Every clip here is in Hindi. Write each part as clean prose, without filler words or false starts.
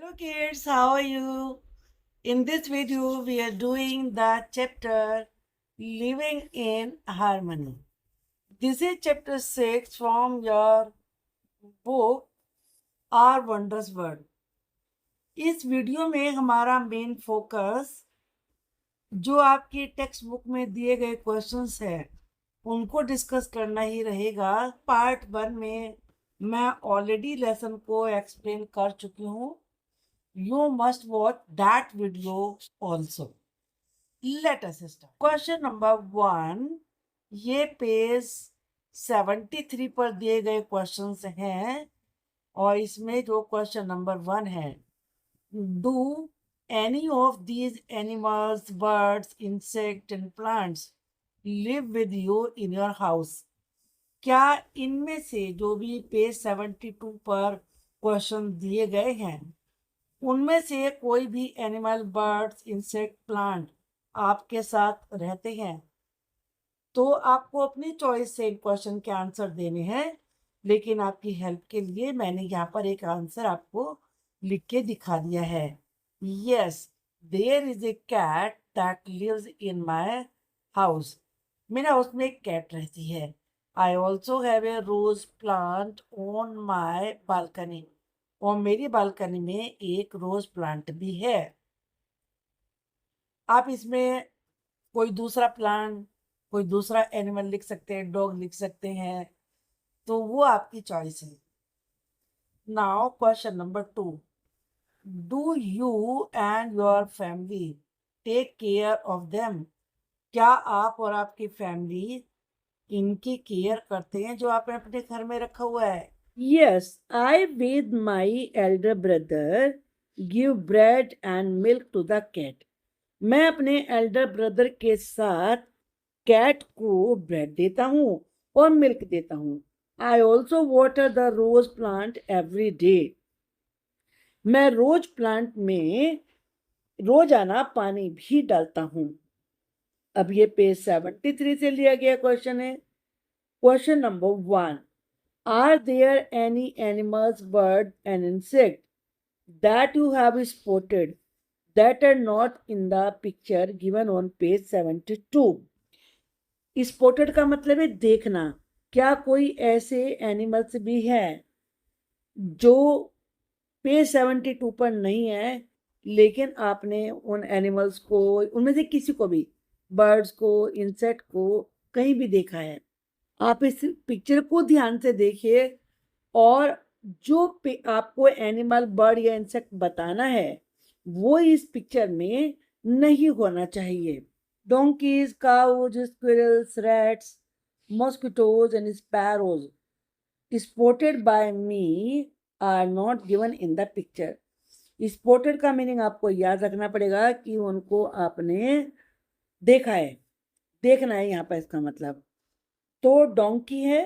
Hello kids, how are you? In this video, we are doing the chapter Living in Harmony. This is chapter 6 from your book Our Wondrous World. इस वीडियो में हमारा मेन फोकस जो आपकी टेक्स्ट बुक में दिए गए क्वेश्चंस हैं उनको डिस्कस करना ही रहेगा। पार्ट 1 में मैं ऑलरेडी लेसन को एक्सप्लेन कर चुकी हूँ। You must watch that video also. Let us start. Question number 1. ये पेज 73 पर दिए गए क्वेश्चंस हैं और इसमें जो क्वेश्चन नंबर 1 है, Do any of these animals, birds, insects and plants live with you in your house? क्या इनमें से जो भी पेज 72 पर क्वेश्चन दिए गए हैं उनमें से कोई भी एनिमल, बर्ड्स, इंसेक्ट, प्लांट आपके साथ रहते हैं? तो आपको अपनी चॉइस से क्वेश्चन के आंसर देने हैं, लेकिन आपकी हेल्प के लिए मैंने यहाँ पर एक आंसर आपको लिख के दिखा दिया है। Yes, there is a cat that lives in my house. मेरे हाउस में एक कैट रहती है। I also have a rose plant on my balcony. और मेरी बालकनी में एक रोज प्लांट भी है। आप इसमें कोई दूसरा प्लांट, कोई दूसरा एनिमल लिख सकते हैं, डॉग लिख सकते हैं, तो वो आपकी चॉइस है। Now question number 2. Do you and your family take care of them? क्या आप और आपकी फैमिली इनकी केयर करते हैं जो आपने अपने घर में रखा हुआ है? Yes, I with my elder brother give bread and milk to the cat. मैं अपने एल्डर ब्रदर के साथ कैट को ब्रेड देता हूँ और मिल्क देता हूँ। I also water the rose plant every day. मैं रोज प्लांट में रोजाना पानी भी डालता हूँ। अब ये पेज 73 से लिया गया क्वेश्चन है। Question number 1. Are there any animals, bird and insect that you have spotted that are not in the picture given on page 72? Spotted का मतलब है देखना। क्या कोई ऐसे एनिमल्स भी हैं जो पेज 72 पर नहीं है, लेकिन आपने उन एनिमल्स को, उनमें से किसी को भी, बर्ड्स को, इंसेक्ट को कहीं भी देखा है? आप इस पिक्चर को ध्यान से देखिए और जो आपको एनिमल, बर्ड या इंसेक्ट बताना है वो इस पिक्चर में नहीं होना चाहिए। Donkeys, cows, squirrels, rats, mosquitoes and sparrows spotted by me are not given in the picture. Spotted का मीनिंग आपको याद रखना पड़ेगा कि उनको आपने देखा है, देखना है यहाँ पर इसका मतलब। तो डोंकी है,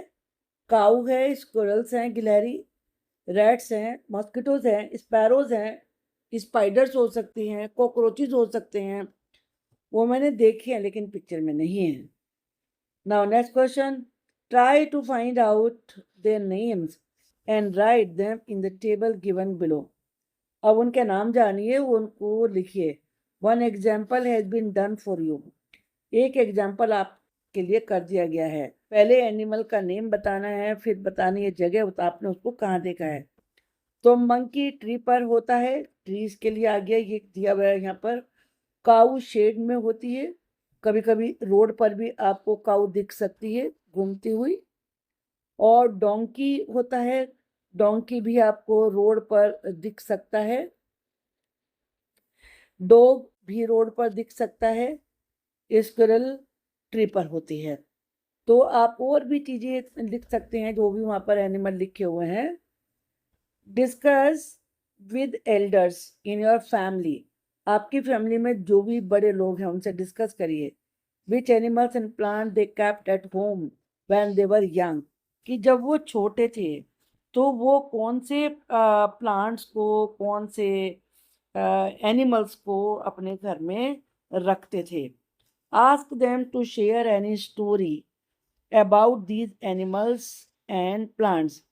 काऊ है, स्क्विरल्स हैं, गिलहरी, रैट्स हैं, मॉस्किटोज हैं, स्पैरोज हैं, स्पाइडर्स हो सकती हैं, कॉकरोचेज हो सकते हैं। वो मैंने देखे हैं लेकिन पिक्चर में नहीं है। Now next question. Try to find out their names and write them in the table given below. अब उनके नाम जानिए, उनको लिखिए. One example has been done for you. एक एग्जाम्पल आपके लिए कर दिया गया है। पहले एनिमल का नेम बताना है, फिर बतानी है जगह, आपने उसको कहाँ देखा है। तो मंकी ट्री पर होता है, ट्रीज के लिए आ गया, ये दिया हुआ है यहाँ पर। काऊ शेड में होती है, कभी कभी रोड पर भी आपको काऊ दिख सकती है घूमती हुई। और डोंकी होता है, डोंकी भी आपको रोड पर दिख सकता है। डॉग भी रोड पर दिख सकता है। स्क्विरल ट्री पर होती है। तो आप और भी चीजें लिख सकते हैं जो भी वहां पर एनिमल लिखे हुए हैं। Discuss with elders in your family. आपकी फैमिली में जो भी बड़े लोग हैं उनसे डिस्कस करिए. Which animals and plant they kept at home when they were young. कि जब वो छोटे थे तो वो कौन से प्लांट्स को, कौन से एनिमल्स को अपने घर में रखते थे. Ask them to share any story about these animals and plants.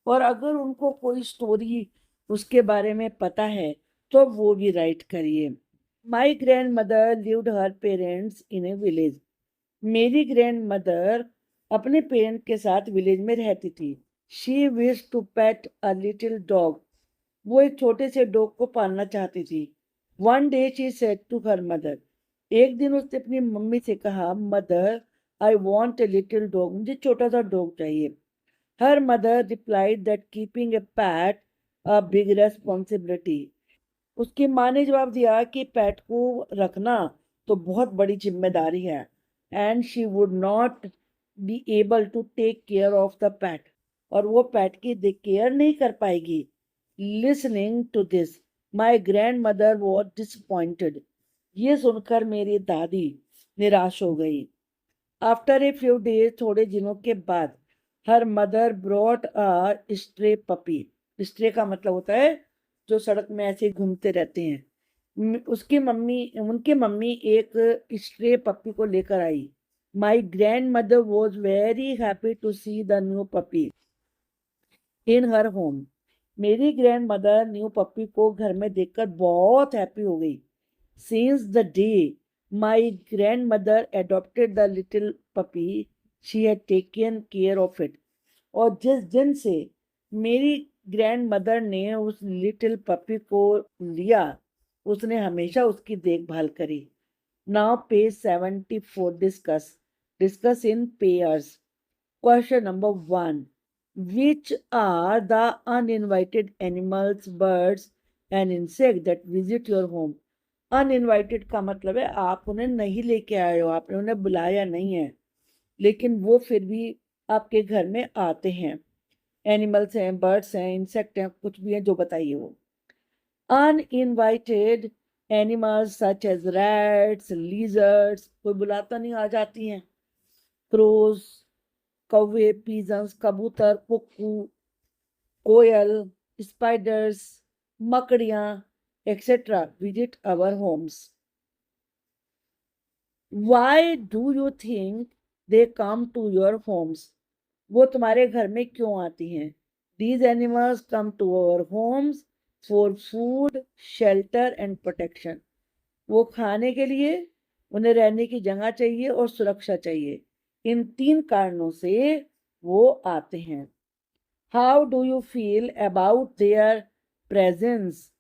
और अगर उनको कोई स्टोरी उसके बारे में पता है तो वो भी राइट करिए। My grandmother lived her parents in a village. मेरी ग्रैंड मदर अपने पेरेंट के साथ विलेज में रहती थी। She wish to pet a little dog. वो एक छोटे से डॉग को पालना चाहती थी। One day she said to her mother. एक दिन उसने अपनी मम्मी से कहा, mother I want a little dog. मुझे छोटा सा डॉग चाहिए। Her mother replied that keeping A PAT a big responsibility. उसकी माँ ने जवाब दिया कि पेट को रखना तो बहुत बड़ी जिम्मेदारी है, and she would not be able to take care of the pet. और वो पेट की केयर नहीं कर पाएगी। Listening to this my grandmother was disappointed. ये सुनकर मेरी दादी निराश हो गई। आफ्टर ए फ्यू डेज, थोड़े दिनों के बाद, her mother brought a stray puppy. Stray का मतलब होता है जो सड़क में ऐसे ही घूमते रहते हैं। उनकी मम्मी एक स्ट्रे पपी को लेकर आई। My grandmother was very happy to see the new puppy in her home. मेरी ग्रैंड मदर न्यू पपी को घर में देखकर बहुत हैप्पी हो गई। Since the day my grandmother adopted the little puppy, she had taken care of it. और जिस दिन से मेरी ग्रैंड मदर ने उस लिटिल पपी को लिया, उसने हमेशा उसकी देखभाल करी। Now page 74, discuss in pairs. Question number 1, which are the uninvited animals, birds and insects that visit your home? Uninvited का मतलब है आप उन्हें नहीं लेके आए हो, आपने उन्हें बुलाया नहीं है, लेकिन वो फिर भी आपके घर में आते हैं। एनिमल्स हैं, बर्ड्स हैं, इंसेक्ट हैं, कुछ भी हैं, जो बताइए वो। Uninvited animals such as rats, lizards, कोई बुलाता नहीं आ जाती हैं। क्रोज, कौवे, पीजन्स, कबूतर, कुक्कू, कोयल, स्पाइडर्स, मकड़ियाँ etcetera visit our homes. Why do you think they come to your homes? वो तुम्हारे घर में क्यों आती हैं? These animals come to our homes for food, shelter and protection. वो खाने के लिए, उन्हें रहने की जगह चाहिए और सुरक्षा चाहिए। इन 3 कारणों से वो आते हैं। How do you feel about their presence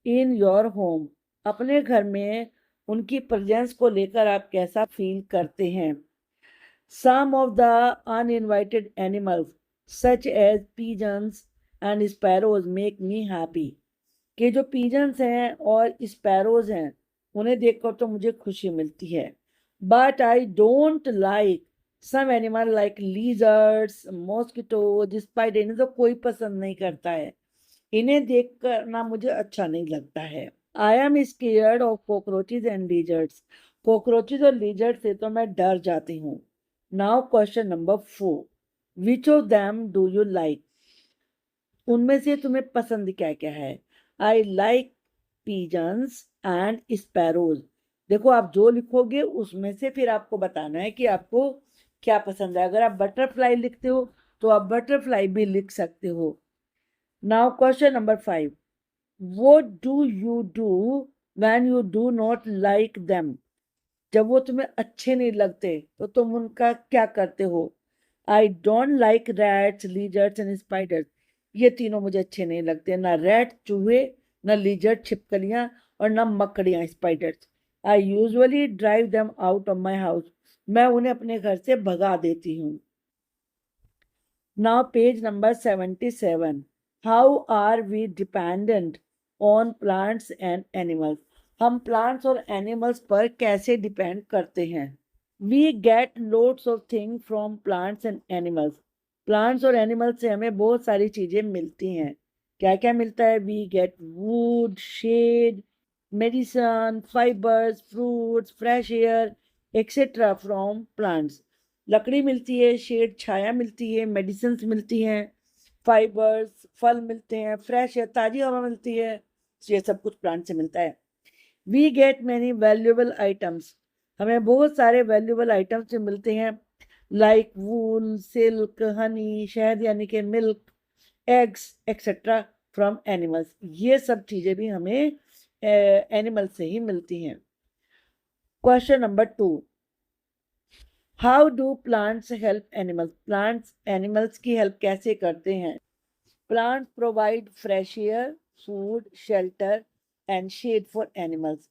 in your home? अपने घर में उनकी प्रेजेंस को लेकर आप कैसा फील करते हैं? Some of the uninvited animals such as pigeons and sparrows make me happy. कि जो pigeons हैं और sparrows हैं, उन्हें देखकर तो मुझे खुशी मिलती है। But I don't like some animal like lizards, mosquitoes, spiders, इन्हें तो कोई पसंद नहीं करता है। इन्हें देखकर ना मुझे अच्छा नहीं लगता है। I am scared of cockroaches and lizards. cockroaches और lizard से तो मैं डर जाती हूँ। Now question number 4, which of them do you like? उनमें से तुम्हें पसंद क्या क्या है? I like pigeons and sparrows. देखो आप जो लिखोगे उसमें से फिर आपको बताना है कि आपको क्या पसंद है। अगर आप बटरफ्लाई लिखते हो तो आप बटरफ्लाई भी लिख सकते हो। Now question number 5, what do you do when you do not like them? जब वो तुम्हें अच्छे नहीं लगते तो तुम उनका क्या करते हो? I don't like rats, lizards and spiders. ये तीनों मुझे अच्छे नहीं लगते, ना रैट चूहे, ना लीजर्ड छिपकलियां, और ना मकड़ियां spiders. I usually drive them out of my house. मैं उन्हें अपने घर से भगा देती हूँ। Now page number 77, how are we dependent on plants and animals? हम प्लांट्स और एनिमल्स पर कैसे डिपेंड करते हैं? We get loads of thing from plants and animals. Plants और एनिमल्स से हमें बहुत सारी चीज़ें मिलती हैं। क्या क्या मिलता है? We get wood, shade, medicine, fibres, fruits, fresh air etcetera from plants. लकड़ी मिलती है, शेड छाया मिलती है, मेडिसिन मिलती हैं, फाइबर्स फल मिलते हैं, फ्रेश एयर ताज़ी हवा मिलती है। ये सब कुछ प्लांट से मिलता है। We get many valuable items. हमें बहुत सारे वैल्यूएबल आइटम्स मिलते हैं, लाइक वूल, सिल्क, हनी, शहद यानी कि milk, eggs etcetera from animals. ये सब चीजें भी हमें एनिमल से ही मिलती हैं। Question number 2, how do plants help animals? Plants animals की हेल्प कैसे करते हैं? Plants provide fresh air, food, shelter and shade for animals.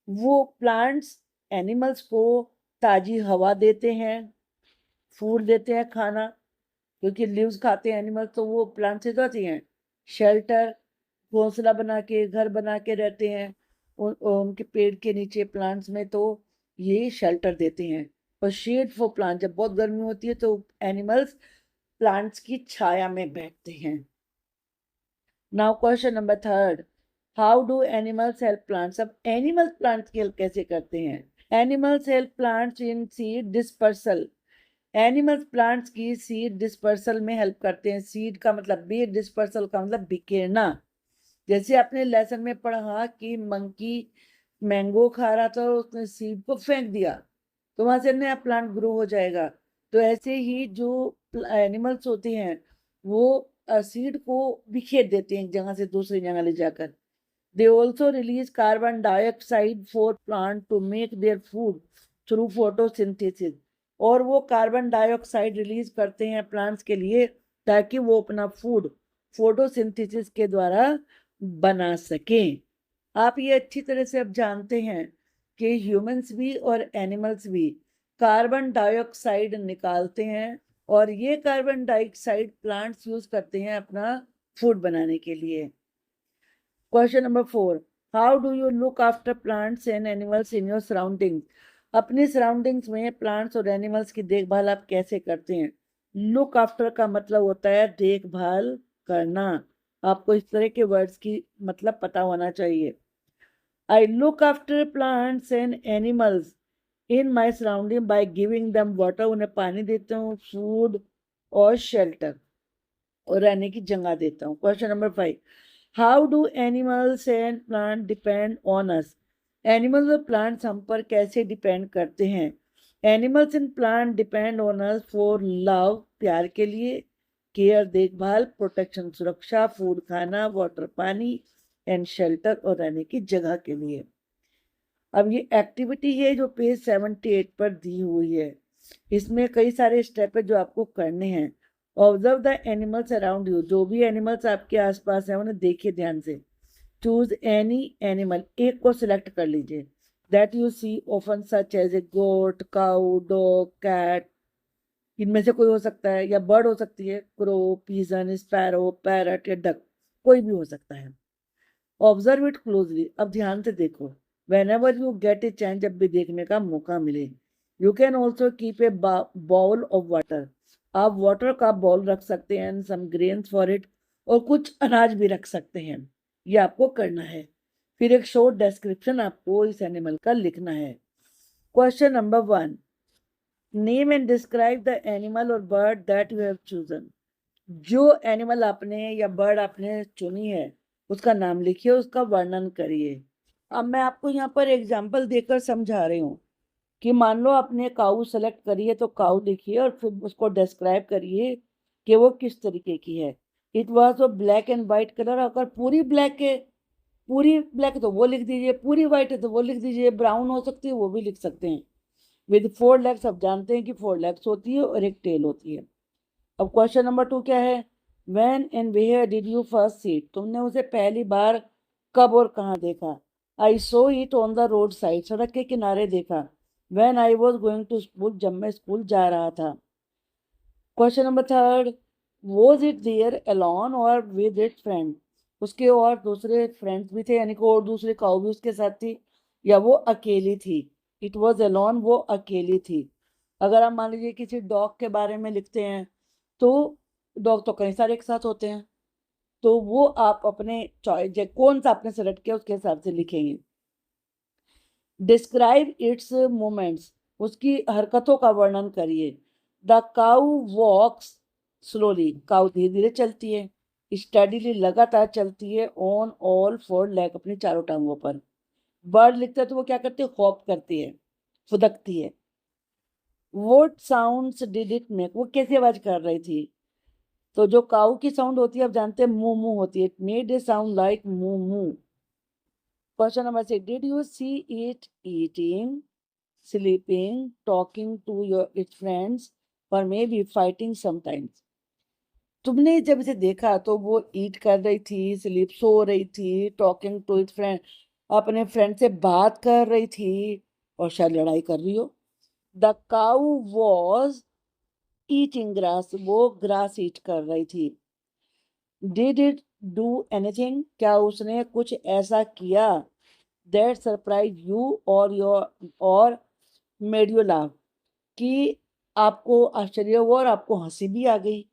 वो प्लांट्स एनिमल्स को ताजी हवा देते हैं, फूड देते हैं खाना, क्योंकि लीव्स खाते हैं एनिमल, तो वो प्लांट से जाती हैं। शेल्टर, घोंसला बना के घर बना के रहते हैं उनके पेड़ के नीचे प्लांट्स में, तो ये शेल्टर देते हैं। और शेड फॉर प्लांट, जब बहुत गर्मी होती है तो एनिमल्स प्लांट्स की छाया में बैठते हैं। Now question number 3, how do animals help plants? अब एनिमल प्लांट्स की हेल्प कैसे करते हैं? Animals help plants in seed dispersal. Animals plants की सीड डिस्पर्सल में हेल्प करते हैं। सीड का मतलब बीज, डिस्पर्सल का मतलब बिखेरना। जैसे आपने लेसन में पढ़ा कि मंकी मैंगो खा रहा था, उसने सीड को फेंक दिया, तो वहां से नया प्लांट ग्रो हो जाएगा। तो ऐसे ही जो एनिमल्स होते हैं वो सीड को बिखेर देते हैं एक जगह से दूसरी जगह ले जाकर। They also release carbon dioxide for plant to make their food through photosynthesis. और वो कार्बन डाइऑक्साइड रिलीज करते हैं प्लांट्स के लिए, ताकि वो अपना फूड फोटोसिंथेसिस के द्वारा बना सकें। आप ये अच्छी तरह से अब जानते हैं कि ह्यूमंस भी और एनिमल्स भी कार्बन डाइऑक्साइड निकालते हैं, और ये कार्बन डाइऑक्साइड प्लांट्स यूज करते हैं अपना फूड बनाने के लिए। Question number 4, how do you look after plants and animals in your surroundings? अपनी सराउंडिंग्स में प्लांट्स और एनिमल्स की देखभाल आप कैसे करते हैं? लुक आफ्टर का मतलब होता है देखभाल करना। आपको इस तरह के वर्ड्स की मतलब पता होना चाहिए। I look after plants and animals in my surrounding by giving them water. उन्हें पानी देता हूँ, फूड और शेल्टर और रहने की जगह देता हूँ। Question number 5, how do animals and plant depend on us? Animals और प्लांट्स हम पर कैसे डिपेंड करते हैं? Animals and plant depend on us for love, प्यार के लिए, केयर, देखभाल, प्रोटेक्शन, सुरक्षा, फूड खाना, वाटर पानी एंड शेल्टर और रहने की जगह के लिए। अब ये एक्टिविटी है जो पेज 78 पर दी हुई है। इसमें कई सारे स्टेप है जो आपको करने हैं। Observe the animals around you. जो भी एनिमल्स आपके आसपास है उन्हें देखिए ध्यान से। चूज एनी एनिमल, एक को सिलेक्ट कर लीजिए, that you see often, such as a goat, cow, dog, cat. इनमें से कोई हो सकता है, या बर्ड हो सकती है, क्रो, पीजन, स्पैरो, पैरट या डक, कोई भी हो सकता है। ऑब्जर्व इट क्लोजली, अब ध्यान से देखो। whenever you get a chance, जब भी देखने का मौका मिले। You can also keep a bowl of water. आप वाटर का बाउल रख सकते हैं, सम ग्रेन्स फॉर इट, और कुछ अनाज भी रख सकते हैं। ये आपको करना है। फिर एक शॉर्ट डिस्क्रिप्शन आपको इस एनिमल का लिखना है। Question number 1, name and describe the animal और bird that you have chosen. जो एनिमल आपने या बर्ड आपने चुनी है उसका नाम लिखिए, उसका वर्णन करिए। अब मैं आपको यहाँ पर एग्जाम्पल देकर समझा रही हूँ कि मान लो आपने काऊ सेलेक्ट करी है, तो काऊ लिखिए और फिर उसको डिस्क्राइब करिए कि वो किस तरीके की है। It was of black and white colour. अगर पूरी ब्लैक है, पूरी ब्लैक है तो वो लिख दीजिए, पूरी वाइट है तो वो लिख दीजिए, ब्राउन हो सकती है वो भी लिख सकते हैं। विद 4 लेग्स, अब जानते हैं कि 4 लेग्स होती है और एक टेल होती है। अब क्वेश्चन नंबर 2 क्या है? When and where did you first see it? तुमने उसे पहली बार कब और कहाँ देखा? I saw it on the road side, सड़क के किनारे देखा। When I was going to school, जब मैं स्कूल जा रहा था। Question number 3, was it there alone और विद इट फ्रेंड? उसके और दूसरे फ्रेंड्स भी थे, यानी कि और दूसरे काऊ भी उसके साथ थी, या वो अकेली थी? इट वॉज अलोन, वो अकेली थी। अगर आप मान लीजिए किसी डॉग के बारे में लिखते हैं, तो डॉग तो कई सारे एक साथ होते हैं, तो वो आप अपने चॉइस कौन सा आपने सेलेक्ट किया उसके हिसाब से लिखेंगे। डिस्क्राइब इट्स मूवमेंट्स, उसकी हरकतों का वर्णन करिए। The cow walks slowly, cow धीरे धीरे चलती है। स्टडीली, लगातार चलती है। ऑन ऑल 4 लेग, अपनी चारों टांगों पर। बर्ड लिखते हैं तो वो क्या करती है? हॉप करती है, फुदकती है। What sounds did it make, वो कैसी आवाज कर रही थी? तो जो काऊ की साउंड होती है आप जानते हैं मू मू होती है, it made a sound like मू मू। Question number 6, did you see it eating, sleeping, talking to its friends, or maybe fighting sometimes? तुमने जब इसे देखा तो वो ईट कर रही थी, स्लीप सो रही थी, टॉकिंग टू इट्स फ्रेंड, अपने फ्रेंड से बात कर रही थी, और शायद लड़ाई कर रही हो। The cow was eating grass, वो ग्रास ईट कर रही थी। डिड इट डू एनीथिंग, क्या उसने कुछ ऐसा किया दैट सरप्राइज यू और मेड यू लाफ, कि आपको आश्चर्य हुआ और आपको हंसी भी आ गई।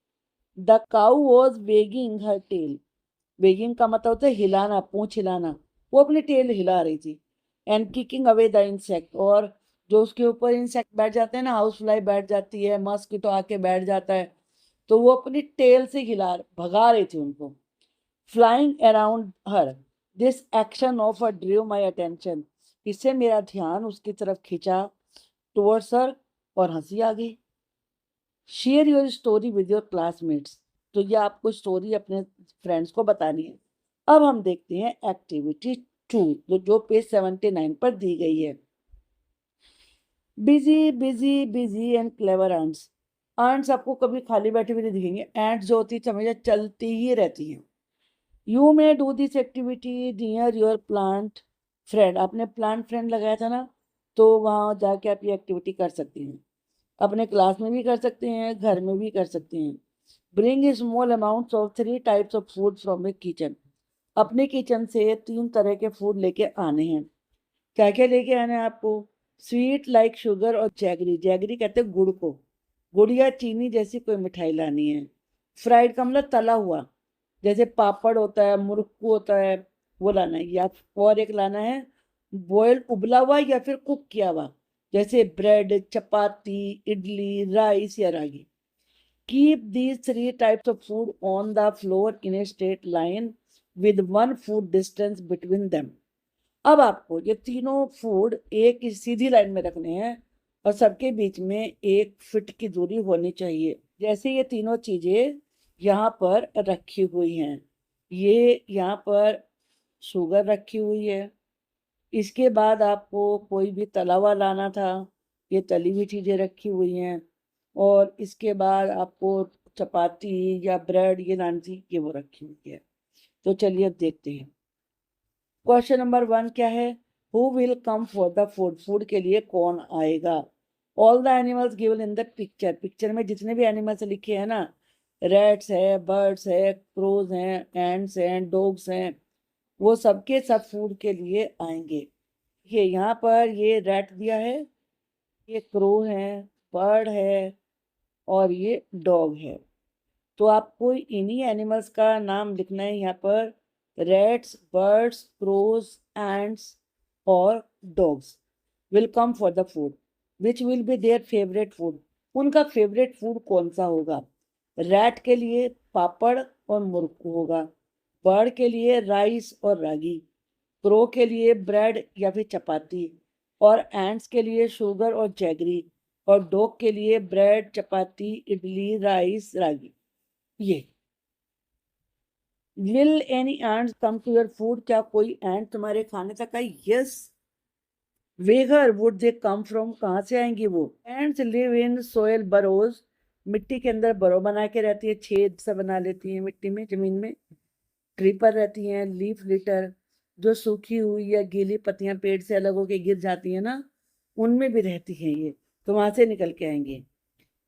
The cow was wagging her tail, wagging का मतलब होता है हिलाना, पूंछ हिलाना, वो अपनी टेल हिला रही थी। And kicking away the insect, और जो उसके ऊपर इंसेक्ट बैठ जाते हैं ना, हाउस फ्लाई बैठ जाती है, मस्किटो आके बैठ जाता है, तो वो अपनी टेल से भगा रही थी उनको। Flying around her, this action of her Drew my attention, इससे मेरा ध्यान उसकी तरफ खींचा, टुवर्ड्स हर, और हंसी आ गई। Share your story with your classmates, तो ये आपको स्टोरी अपने फ्रेंड्स को बतानी है। अब हम देखते हैं एक्टिविटी 2, जो पेज 79 पर दी गई है। Busy busy busy and clever ants, ants आपको कभी खाली बैठे हुए नहीं दिखेंगे, एंट्स जो होती है हमेशा चलती ही रहती हैं। You may do this activity near your plant friend, आपने प्लांट फ्रेंड लगाया था ना, तो वहाँ जाके आप ये एक्टिविटी कर सकती हैं। अपने क्लास में भी कर सकते हैं, घर में भी कर सकते हैं। Bring small amounts of 3 types of food from A kitchen, अपने किचन से 3 तरह के फूड लेके आने हैं। क्या क्या लेके आना है आपको? स्वीट लाइक शुगर और जैगरी, जैगरी कहते हैं गुड़ को, गुड़ या चीनी जैसी कोई मिठाई लानी है। फ्राइड का मतलब तला हुआ, जैसे पापड़ होता है, मुरक्कू होता है, वो लाना है। या और एक लाना है बॉइल्ड, उबला हुआ या फिर कुक किया हुआ, जैसे ब्रेड, चपाती, इडली, राइस या ragi. Keep these 3 types of food on the floor in a straight line with 1 food distance between them. अब आपको ये तीनों फूड एक सीधी लाइन में रखने हैं और सबके बीच में 1 फीट की दूरी होनी चाहिए। जैसे ये तीनों चीजें यहाँ पर रखी हुई हैं, ये यहाँ पर शुगर रखी हुई है, इसके बाद आपको कोई भी तला हुआ लाना था, ये तली हुई चीजें रखी हुई हैं, और इसके बाद आपको चपाती या ब्रेड ये लानी थी, ये वो रखी हुई है। तो चलिए अब देखते हैं। क्वेश्चन नंबर 1 क्या है? Who will come for the food, food के लिए कौन आएगा? All the animals given in the picture, picture में जितने भी एनिमल्स लिखे हैं ना, रैट्स है, बर्ड्स है, क्रोज हैं, एंड्स हैं, डॉग्स हैं, वो सबके सब फूड के लिए आएंगे। ये यहाँ पर ये रैट दिया है, ये क्रो है, बर्ड है, और ये डॉग है। तो आपको इन्हीं एनिमल्स का नाम लिखना है यहाँ पर, रैट्स, बर्ड्स, क्रोज, एंड्स और dogs will come for the food, which will be their favourite food, उनका फेवरेट फूड कौन सा होगा? रैट के लिए पापड़ और मुर्कू होगा, बर्ड के लिए राइस और रागी, क्रो के लिए ब्रेड या फिर चपाती, और एंड्स के लिए शुगर और जैगरी, और डॉग के लिए ब्रेड, चपाती, इडली, राइस, रागी। ये will any ants come to your food, क्या कोई एंड तुम्हारे खाने तक आई? Yes. Where would they come from, कहाँ से आएंगी वो? Ants live in soil burrows, मिट्टी के अंदर बरो बना के रहती है, छेद सा बना लेती है मिट्टी में, जमीन में। ट्री पर रहती हैं। लीफ लिटर, जो सूखी हुई या गीली पत्तियां पेड़ से अलग होके गिर जाती है ना, उनमें भी रहती हैं ये, तो वहां से निकल के आएंगे।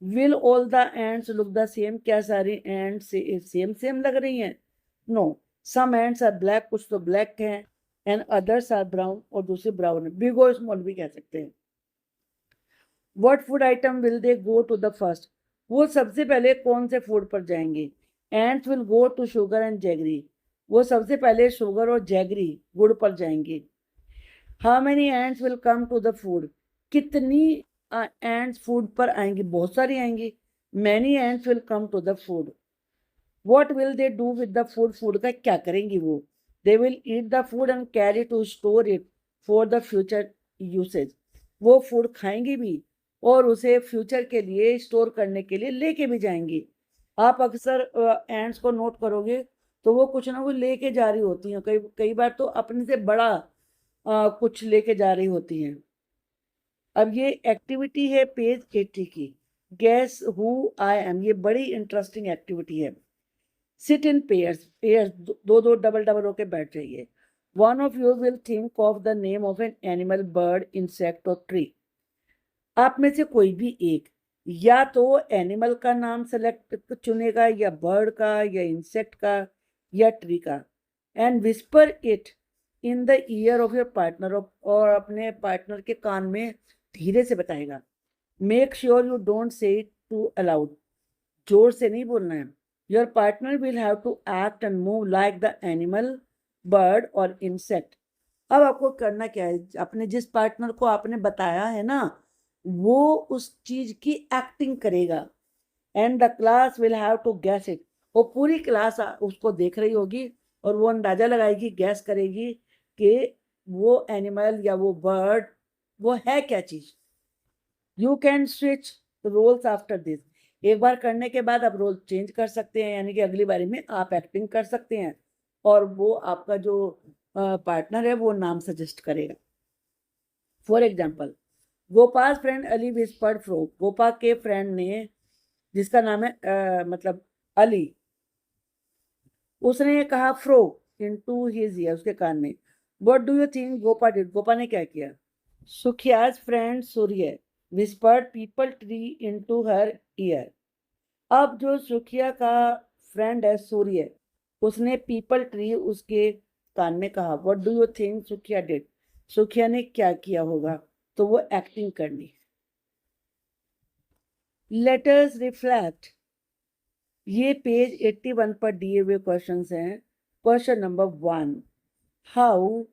Will all the ants look the same, क्या सारी एंड्स सेम सेम लग रही हैं? No, some ants are black, कुछ तो ब्लैक हैं, एंड अदर्स आर ब्राउन, और दूसरे ब्राउन है। बिग और स्मॉल भी कह सकते हैं। What food item will they go to the first, वो सबसे पहले कौन से फूड पर जाएंगे? Ants will go to sugar and jaggery, वो सबसे पहले शुगर और जैगरी, गुड़ पर जाएंगे। How many ants will come to the food, कितनी एंड्स फूड पर आएंगी? बहुत सारी आएंगी। Many ants will come to the food. What will they do with the food, food का क्या करेंगी वो? They will eat the food and carry to store it for the future usage, वो फूड खाएंगी भी और उसे फ्यूचर के लिए स्टोर करने के लिए लेके भी जाएंगी। आप अक्सर एंड्स को नोट करोगे तो वो कुछ ना कुछ लेके जा रही होती हैं, कई कई बार तो अपने से बड़ा कुछ लेके जा रही होती हैं। अब ये एक्टिविटी है पेज 80 की, गेस हु आई एम। ये बड़ी इंटरेस्टिंग एक्टिविटी है। सिट इन पेयर्स, पेयर्स दो दो डबल डबल होके बैठ जाइए। One of you will think of the name of an animal, bird, insect और ट्री। आप में से कोई भी एक या तो एनिमल का नाम सेलेक्ट चुनेगा, या बर्ड का, या इंसेक्ट का, या ट्री का, and whisper it in the ear of your partner, और अपने पार्टनर के कान में धीरे से बताएगा। Make sure you don't say it too aloud, जोर से नहीं बोलना है। Your partner will have to act and move like the animal, bird और इंसेक्ट। अब आपको करना क्या है, अपने जिस पार्टनर को आपने बताया है ना, वो उस चीज की एक्टिंग करेगा, and the class will have to guess it. वो पूरी क्लास उसको देख रही होगी और वो अंदाजा लगाएगी, गैस करेगी कि वो एनिमल या वो बर्ड वो है क्या चीज। You can switch roles after this. एक बार करने के बाद आप रोल चेंज कर सकते हैं, यानी कि अगली बारी में आप एक्टिंग कर सकते हैं और वो आपका जो पार्टनर है वो नाम सजेस्ट करेगा। For example, Gopal friend Ali whispered फ्रो। गोपा के फ्रेंड ने, जिसका नाम है मतलब अली, उसने कहा फ्रो इनटू हिज ईयर, उसके कान में। What do you think Gopa did? Gopa ने क्या किया? Sukhiya's friend Surya whispered peepal tree into her ear. अब जो सुखिया का फ्रेंड है सूर्य, उसने पीपल ट्री उसके कान में कहा। What do you think Sukhiya did? Sukhiya ने क्या किया होगा? तो वो एक्टिंग करनी। Let us reflect. ये पेज 81 पर दिए हुए क्वेश्चंस हैं। Question number 1, how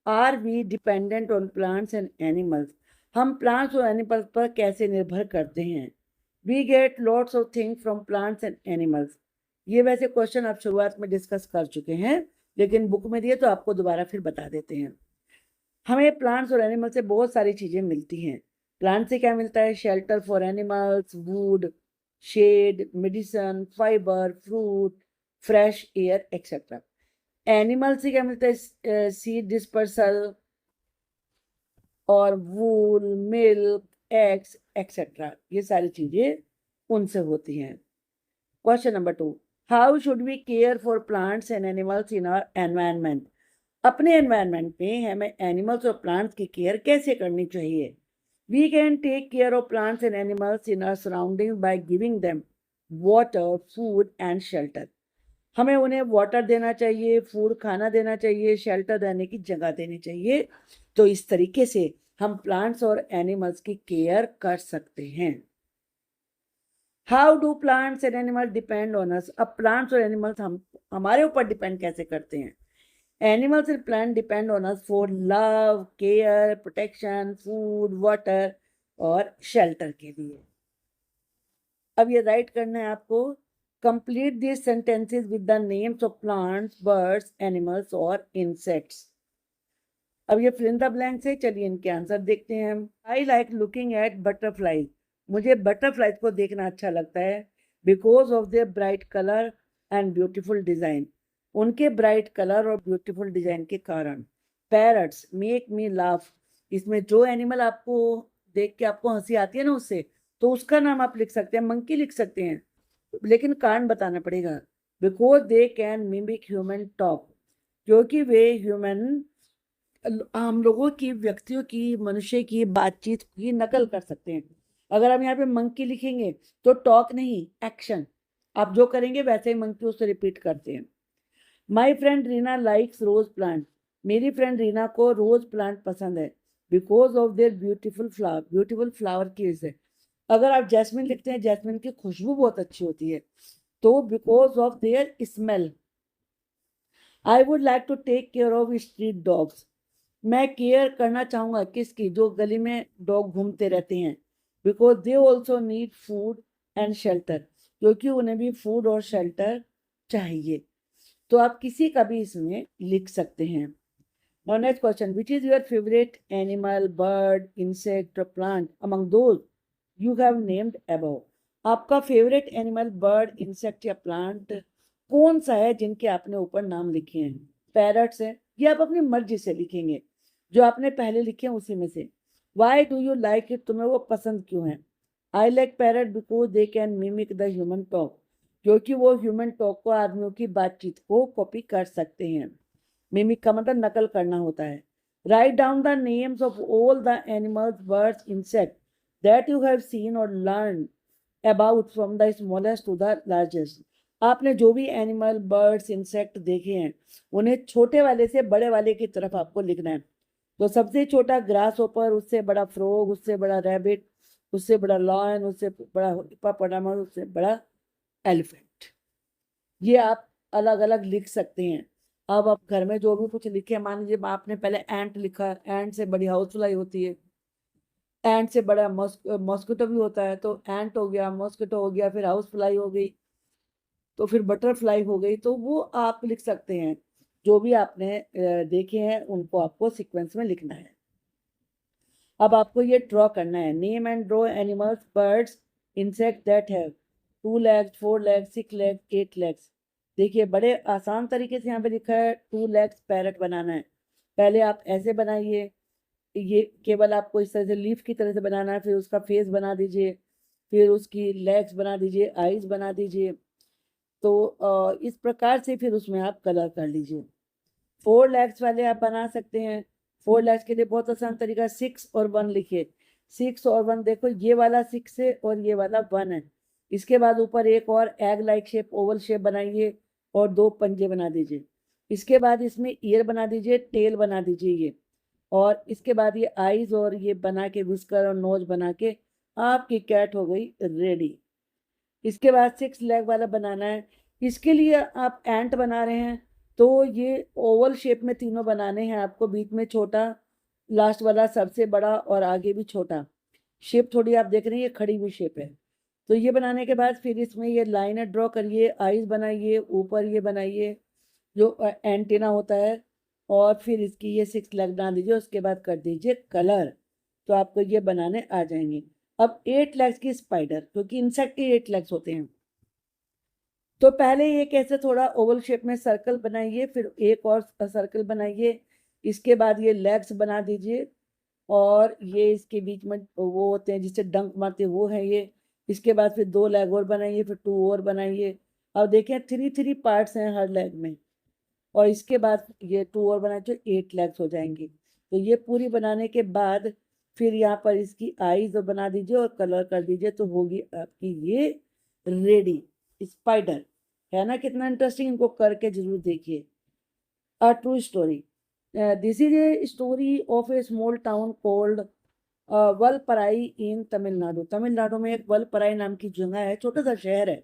are we dependent on plants and animals? हम प्लांट्स और एनिमल्स पर कैसे निर्भर करते हैं? We get lots of things from plants and animals. ये वैसे क्वेश्चन आप शुरुआत में डिस्कस कर चुके हैं, लेकिन बुक में दिए तो आपको दोबारा फिर बता देते हैं। हमें प्लांट्स और एनिमल से बहुत सारी चीज़ें मिलती हैं। प्लांट से क्या मिलता है? Shelter for animals, wood, shade, medicine, fibre, fruit, fresh air etcetera. Animal से क्या मिलता है? सीड डिस्पर्सल और वूल, मिल्क, एग्स एक्सेट्रा। ये सारी चीज़ें उनसे होती हैं। Question number 2, how should we care for plants and animals in our environment? अपने एनवायरनमेंट में हमें एनिमल्स और प्लांट्स की केयर कैसे करनी चाहिए? We can take care of plants and animals in our surrounding by giving them water, food and shelter. हमें उन्हें वाटर देना चाहिए, फूड खाना देना चाहिए, शेल्टर रहने की जगह देनी चाहिए। तो इस तरीके से हम प्लांट्स और एनिमल्स की केयर कर सकते हैं। How do plants and animal depend on us? अब प्लांट्स और एनिमल्स हमारे ऊपर डिपेंड कैसे करते हैं? Animals and plants depend on us for love, care, protection, food, water और shelter के लिए। अब ये राइट करना है आपको। Complete these sentences with the names of plants, birds, animals और insects। अब ये fill in the blanks है, चलिए इनके आंसर देखते हैं हम। I like looking at butterflies। मुझे butterflies को देखना अच्छा लगता है because of their bright color and beautiful design। उनके ब्राइट कलर और ब्यूटीफुल डिजाइन के कारण। Parrots make me laugh. इसमें जो एनिमल आपको देख के आपको हंसी आती है ना, उससे तो उसका नाम आप लिख सकते हैं, मंकी लिख सकते हैं, लेकिन कारण बताना पड़ेगा। Because they can mimic human talk, क्योंकि वे ह्यूमन हम लोगों की, व्यक्तियों की, मनुष्य की बातचीत की नकल कर सकते हैं। अगर हम यहाँ पे मंकी लिखेंगे तो टॉक नहीं, एक्शन। आप जो करेंगे वैसे ही मंकी उससे रिपीट करते हैं। My friend Reena likes rose plant. मेरी फ्रेंड रीना को रोज प्लांट पसंद है because of their beautiful flower. Beautiful flower की वजह से। अगर आप जैस्मिन लिखते हैं, जैस्मिन की खुशबू बहुत अच्छी होती है, तो because of their smell. I would like to take care of street dogs. मैं केयर करना चाहूँगा किसकी? जो गली में डॉग घूमते रहते हैं। Because they also need food and shelter, क्योंकि उन्हें भी फूड और शेल्टर चाहिए। तो आप किसी का भी इसमें लिख सकते हैं। Now next question, which is your favorite animal, bird, insect or plant among those you have named above? आपका फेवरेट एनिमल, बर्ड, इंसेक्ट या प्लांट कौन सा है जिनके आपने ऊपर नाम लिखे हैं? पैरट्स है, ये आप अपनी मर्जी से लिखेंगे, जो आपने पहले लिखे हैं उसी में से। Y do you like it, तुम्हें वो पसंद क्यों है? I like parrot because they can mimic the human talk, क्योंकि वो ह्यूमन टॉक को, आदमियों की बातचीत को कॉपी कर सकते हैं। मिमिक का मतलब नकल करना होता है। Write down the names of all the animals, birds, insect that you have seen और learn about from the smallest to the largest. आपने जो भी एनिमल, बर्ड्स, इंसेक्ट देखे हैं उन्हें छोटे वाले से बड़े वाले की तरफ आपको लिखना है। तो सबसे छोटा ग्रास ओपर, उससे बड़ा फ्रॉग, उससे बड़ा रैबिट, उससे बड़ा लॉयन, उससे बड़ा हिप्पोपोटामस, उससे बड़ा एलिफेंट। ये आप अलग अलग लिख सकते हैं। अब आप घर में जो भी कुछ लिखे, मान लीजिए आपने पहले एंट लिखा, एंट से बड़ी हाउस फ्लाई होती है, एंट से बड़ा मॉस्किटो भी होता है, तो एंट हो गया, मॉस्किटो हो गया, फिर हाउस फ्लाई हो गई, तो फिर बटरफ्लाई हो गई। तो वो आप लिख सकते हैं, जो भी आपने देखे हैं उनको आपको सीक्वेंस में लिखना है। अब आपको ये ड्रॉ करना है। Name and draw animals, birds, insect that have 2 legs, 4 legs, 6 legs, 8 legs। देखिए बड़े आसान तरीके से यहाँ पे लिखा है 2 legs पैरट बनाना है। पहले आप ऐसे बनाइए, ये केवल आपको इस तरह से लीफ की तरह से बनाना है, फिर उसका फेस बना दीजिए, फिर उसकी लेग्स बना दीजिए, आईज बना दीजिए। तो इस प्रकार से फिर उसमें आप कलर कर लीजिए। 4 legs वाले आप बना सकते हैं। 4 legs के लिए बहुत आसान तरीका, 6 और 1 लिखिए। 6 और 1, देखो ये वाला 6 है और ये वाला 1 है। इसके बाद ऊपर एक और egg like shape, Oval shape बनाइए और 2 पंजे बना दीजिए। इसके बाद इसमें ईयर बना दीजिए, टेल बना दीजिए ये, और इसके बाद ये आईज और ये बना के विस्कर और नोज बना के आपकी कैट हो गई रेडी। इसके बाद 6 लेग वाला बनाना है। इसके लिए आप एंट बना रहे हैं, तो ये ओवल शेप में तीनों बनाने हैं आपको, बीच में छोटा, लास्ट वाला सबसे बड़ा और आगे भी छोटा। शेप थोड़ी आप देख रहे हैं ये खड़ी हुई शेप है। तो ये बनाने के बाद फिर इसमें ये लाइनें ड्रॉ करिए, आईज बनाइए, ऊपर ये बनाइए जो एंटीना होता है, और फिर इसकी ये 6 लेग बना दीजिए। उसके बाद कर दीजिए कलर, तो आपको ये बनाने आ जाएंगे। अब 8 लेग्स की स्पाइडर, क्योंकि इंसेक्ट के 8 लेग्स होते हैं, तो पहले एक ऐसे थोड़ा ओवल शेप में सर्कल बनाइए, फिर एक और सर्कल बनाइए। इसके बाद ये लेग्स बना दीजिए, और ये इसके बीच में वो होते हैं जिससे डंक मारते हैं, वो है ये। इसके बाद फिर 2 लेग और बनाइए, फिर 2 और बनाइए। अब देखें 3 पार्ट्स हैं हर लेग में, और इसके बाद ये 2 और बनाए तो 8 लेग्स हो जाएंगी। तो ये पूरी बनाने के बाद फिर यहाँ पर इसकी आईज बना दीजिए और कलर कर दीजिए, तो होगी आपकी ये रेडी स्पाइडर। है ना कितना इंटरेस्टिंग, इनको करके जरूर देखिए। A true story, this is a story of a small town called Valparai in Tamil Nadu. Tamil Nadu में एक वलपराई नाम की जगह है, छोटा सा शहर है,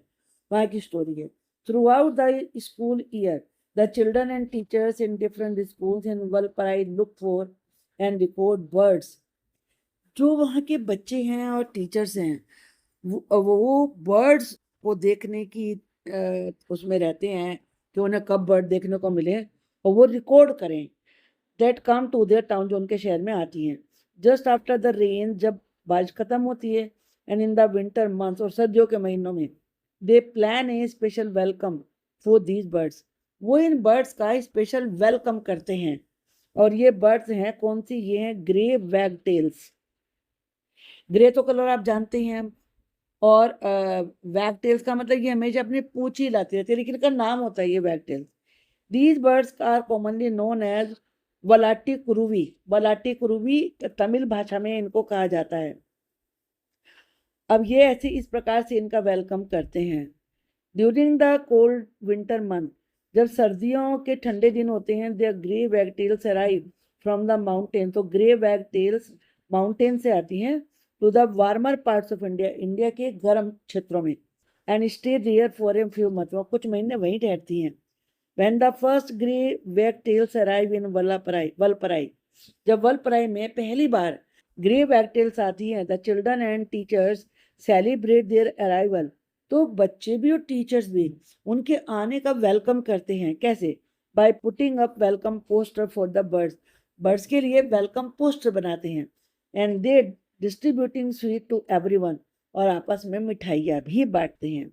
वहाँ की स्टोरी है। Through out the school year, the children and teachers in different schools in Valparai look for and record birds. जो वहाँ के बच्चे हैं और टीचर्स हैं, वो बर्ड्स को देखने की उसमें रहते हैं कि उन्हें कब बर्ड देखने को मिले, और वो रिकॉर्ड करें। That come to their town, जो उनके शहर में आती हैं। जस्ट आफ्टर द रेन, जब बारिश खत्म होती है, and in the winter months, और सर्दियों के महीनों में, दे plan A special welcome for these birds. वो इन बर्ड्स का स्पेशल वेलकम करते हैं। और ये बर्ड्स हैं कौन सी? ये हैं ग्रे वैगटेल्स। ग्रे तो कलर आप जानते हैं। और वैगटेल्स का मतलब ये हमेशा अपनी पूंछ ही लाती रहती है, लेकिन इनका नाम होता है ये wagtails. These birds are commonly known as Valati Kuruvi. Valati Kuruvi Tamil भाषा में इनको कहा जाता है। अब ये ऐसे इस प्रकार से इनका वेलकम करते हैं। During the cold winter month, जब सर्दियों के ठंडे दिन होते हैं, the grey wagtails arrive from the mountain. तो ग्रे वैगटेल्स माउंटेन से आती हैं to the warmer parts of India, India के गर्म क्षेत्रों में, and stay there for a few months, कुछ महीने वहीं ठहरती हैं। When the first grey wagtails arrive in Valparai, जब वलपराई में पहली बार ग्रे वैगटेल्स आती हैं, the children and teachers celebrate their arrival. तो बच्चे भी और टीचर्स भी उनके आने का वेलकम करते हैं। कैसे? By putting up welcome poster for the birds, birds के लिए वेलकम पोस्टर बनाते हैं। And they distributing sweet to everyone, और आपस में मिठाइयाँ भी बांटते हैं।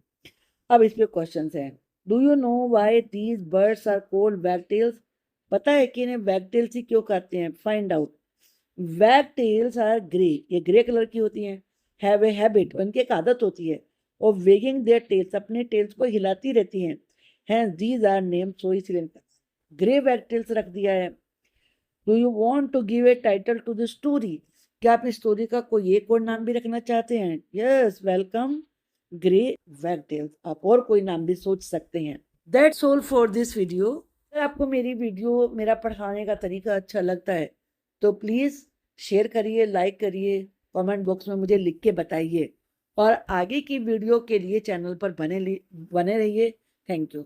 अब इस पे क्वेश्चन है, do you know why these birds are called wagtails? पता है कि इन्हें वैगटेल्स ही क्यों कहते हैं? Find out. Wagtails are grey, ये ग्रे कलर की होती हैं। हैव ए हैबिट, उनकी एक आदत होती है, और वेगिंग देयर टेल्स, अपने टेल्स को हिलाती रहती हैं। Hence these are name, so इसलिए ग्रे वैगटेल्स रख दिया है। Do you want to give a title to the story? क्या आप इस स्टोरी का कोई एक और नाम भी रखना चाहते हैं? Yes, welcome grey wagtails. आप और कोई नाम भी सोच सकते हैं। That's all for this video. अगर आपको मेरी वीडियो, मेरा पढ़ाने का तरीका अच्छा लगता है तो प्लीज़ शेयर करिए, लाइक करिए, कमेंट बॉक्स में मुझे लिख के बताइए, और आगे की वीडियो के लिए चैनल पर बने रहिए। Thank you.